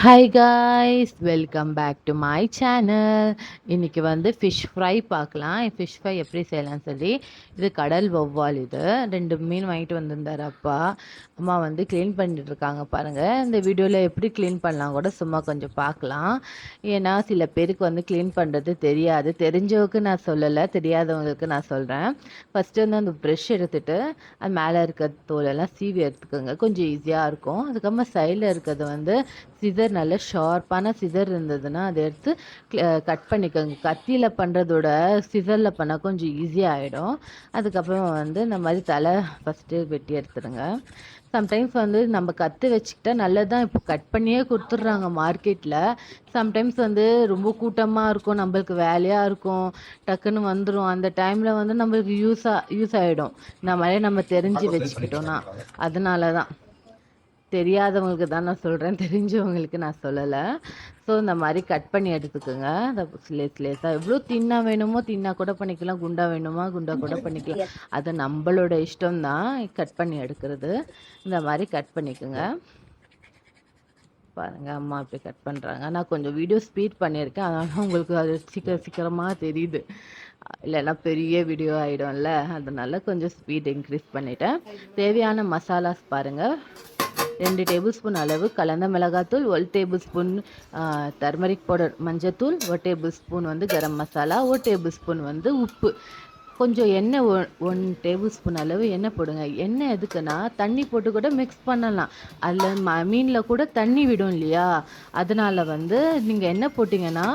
Hi guys, welcome back to my channel. இன்றைக்கி வந்து fish fry பார்க்கலாம். ஃபிஷ் ஃப்ரை எப்படி செய்யலாம்னு சொல்லி. இது கடல் வௌவால். இது 2 மீன் வாங்கிட்டு வந்திருந்தார் அப்பா. அம்மா வந்து க்ளீன் பண்ணிட்டு இருக்காங்க பாருங்கள். இந்த வீடியோவில் எப்படி க்ளீன் பண்ணலாம் கூட சும்மா கொஞ்சம் பார்க்கலாம். ஏன்னா சில பேருக்கு வந்து க்ளீன் பண்ணுறது தெரியாது. தெரிஞ்சவங்களுக்கு நான் சொல்லலை, தெரியாதவங்களுக்கு நான் சொல்கிறேன். ஃபஸ்ட்டு வந்து அந்த ப்ரெஷ் எடுத்துகிட்டு அது மேலே இருக்க தோலெல்லாம் சீவி எடுத்துக்கோங்க, கொஞ்சம் ஈஸியாக இருக்கும். அதுக்கப்புறமா சைடில் இருக்கிறது வந்து சிசர், நல்ல ஷார்ப்பான சிசர் இருந்ததுன்னா அதை எடுத்து கட் பண்ணிக்கோங்க. கத்தியில் பண்ணுறதோட சிசரில் பண்ணால் கொஞ்சம் ஈஸியாக ஆகிடும். அதுக்கப்புறம் வந்து இந்த மாதிரி தலை ஃபஸ்ட்டு வெட்டி எடுத்துடுங்க. சம்டைம்ஸ் வந்து நம்ம கற்று வச்சுக்கிட்டா நல்லது தான். இப்போ கட் பண்ணியே கொடுத்துட்றாங்க மார்க்கெட்டில். சம்டைம்ஸ் வந்து ரொம்ப கூட்டமாக இருக்கும், நம்மளுக்கு வேலையாக இருக்கும், டக்குன்னு வந்துடும். அந்த டைமில் வந்து நம்மளுக்கு யூஸ் ஆகிடும். இந்த மாதிரி நம்ம தெரிஞ்சு வச்சுக்கிட்டோன்னா. அதனால தான், தெரியாதவங்களுக்கு தான் நான் சொல்கிறேன், தெரிஞ்சவங்களுக்கு நான் சொல்லலை. ஸோ இந்த மாதிரி கட் பண்ணி எடுத்துக்கோங்க. அந்த லேஸாக எவ்வளோ தின்னாக வேணுமோ தின்னா கூட பண்ணிக்கலாம், குண்டா வேணுமா குண்டா கூட பண்ணிக்கலாம். அது நம்மளோட இஷ்டம்தான் கட் பண்ணி எடுக்கிறது. இந்த மாதிரி கட் பண்ணிக்கோங்க. பாருங்கள், அம்மா அப்படி கட் பண்ணுறாங்க. நான் கொஞ்சம் வீடியோ ஸ்பீட் பண்ணியிருக்கேன், அதனால உங்களுக்கு அது சீக்கிரமாக தெரியுது. இல்லைன்னா பெரிய வீடியோ ஆகிடும்ல, அதனால கொஞ்சம் ஸ்பீட் இன்க்ரீஸ் பண்ணிட்டேன். தேவையான மசாலாஸ் பாருங்கள். 2 டேபிள் ஸ்பூன் அளவு கலந்த மிளகாத்தூள், 1 டேபிள் ஸ்பூன் டர்மரிக் பவுடர் மஞ்சத்தூள், 1 டேபிள் ஸ்பூன் வந்து கரம் மசாலா, 1 டேபிள் ஸ்பூன் வந்து உப்பு, கொஞ்சம் எண்ணெய், 1 டேபிள் ஸ்பூன் அளவு எண்ணெய் போடுங்க. எண்ணெய் எதுக்குன்னா தண்ணி போட்டு கூட மிக்ஸ் பண்ணலாம். அதில் மீனில் கூட தண்ணி விடும் இல்லையா, அதனால் வந்து நீங்கள் எண்ணெய் போட்டிங்கன்னா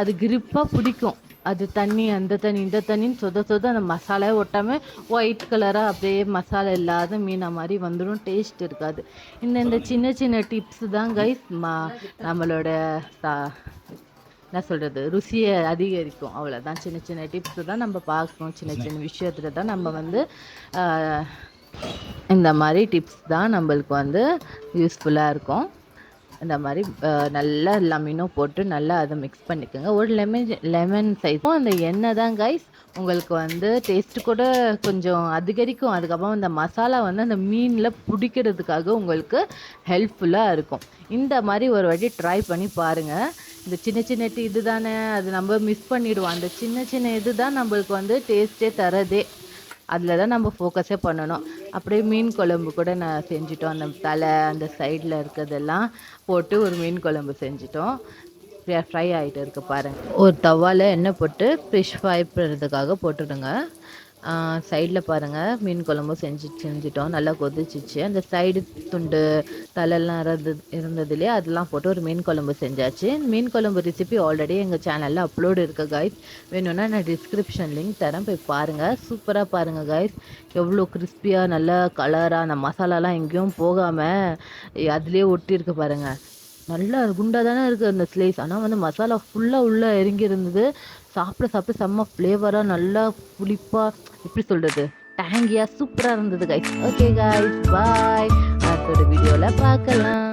அது கிரிப்பாக பிடிக்கும். அது தண்ணி, அந்த தண்ணி இந்த தண்ணின்னு சொத அந்த மசாலாவே ஒட்டாமல் ஒயிட் கலராக அப்படியே மசாலா இல்லாத மீனை மாதிரி வந்துடும், டேஸ்ட் இருக்காது. இந்த சின்ன சின்ன டிப்ஸு தான் கைஸ் நம்மளோட என்ன சொல்கிறது, ருசியை அதிகரிக்கும். அவ்வளோதான், சின்ன சின்ன டிப்ஸு தான் நம்ம பார்க்கணும். சின்ன சின்ன விஷயத்துல தான் நம்ம வந்து இந்த மாதிரி டிப்ஸ் தான் நம்மளுக்கு வந்து யூஸ்ஃபுல்லாக இருக்கும். இந்த மாதிரி நல்லா லெமனும் போட்டு நல்லா அதை மிக்ஸ் பண்ணிக்கோங்க. ஒரு லெமன் சைஸும் அந்த எண்ணெய் தான் கைஸ் உங்களுக்கு வந்து டேஸ்ட்டு கூட கொஞ்சம் அதிகரிக்கும். அதுக்கப்புறம் இந்த மசாலா வந்து அந்த மீனில் பிடிக்கிறதுக்காக உங்களுக்கு ஹெல்ப்ஃபுல்லாக இருக்கும். இந்த மாதிரி ஒரு வாட்டி ட்ரை பண்ணி பாருங்கள். இந்த சின்ன சின்ன இது தானே, அது நம்ம மிஸ் பண்ணிவிடுவோம். அந்த சின்ன சின்ன இது தான் நம்மளுக்கு வந்து டேஸ்ட்டே தரதே. அதில் தான் நம்ம ஃபோக்கஸே பண்ணணும். அப்படியே மீன் குழம்பு கூட நான் செஞ்சிட்டோம். அந்த தலை, அந்த சைடில் இருக்கிறதெல்லாம் போட்டு ஒரு மீன் குழம்பு செஞ்சிட்டோம். ஃப்ரை ஆகிட்டு இருக்குது பாருங்கள். ஒரு தவாவில் எண்ணெய் போட்டு ஃபிஷ் ஃப்ரை பண்ணுறதுக்காக போட்டுடுங்க. சைடில் பாருங்கள், மீன் குழம்பும் செஞ்சிட்டோம். நல்லா கொதிச்சிச்சு. அந்த சைடு துண்டு தலையெல்லாம் இருந்ததுலேயே அதெல்லாம் போட்டு ஒரு மீன் குழம்பு செஞ்சாச்சு. மீன் குழம்பு ரெசிபி ஆல்ரெடி எங்கள் சேனலில் அப்லோடு இருக்குது கைஸ். வேணும்னா நான் டிஸ்கிரிப்ஷன் லிங்க் தரேன், போய் பாருங்கள். சூப்பராக பாருங்கள் கைஸ், எவ்வளோ கிறிஸ்பியாக நல்லா கலராக அந்த மசாலாலாம் எங்கேயும் போகாமல் அதுலேயே ஒட்டியிருக்கு பாருங்கள். நல்லா குண்டாக தானே இருக்குது அந்த ஸ்லைஸ், ஆனால் வந்து மசாலா ஃபுல்லாக உள்ளே இறங்கி இருந்தது. சாப்பிட செம்ம ஃப்ளேவராக, நல்லா புளிப்பாக, எப்படி சொல்கிறது, டேங்கியாக சூப்பராக இருந்தது கைஸ். ஓகே கைஸ், பாய். அடுத்த வீடியோவில் பார்க்கலாம்.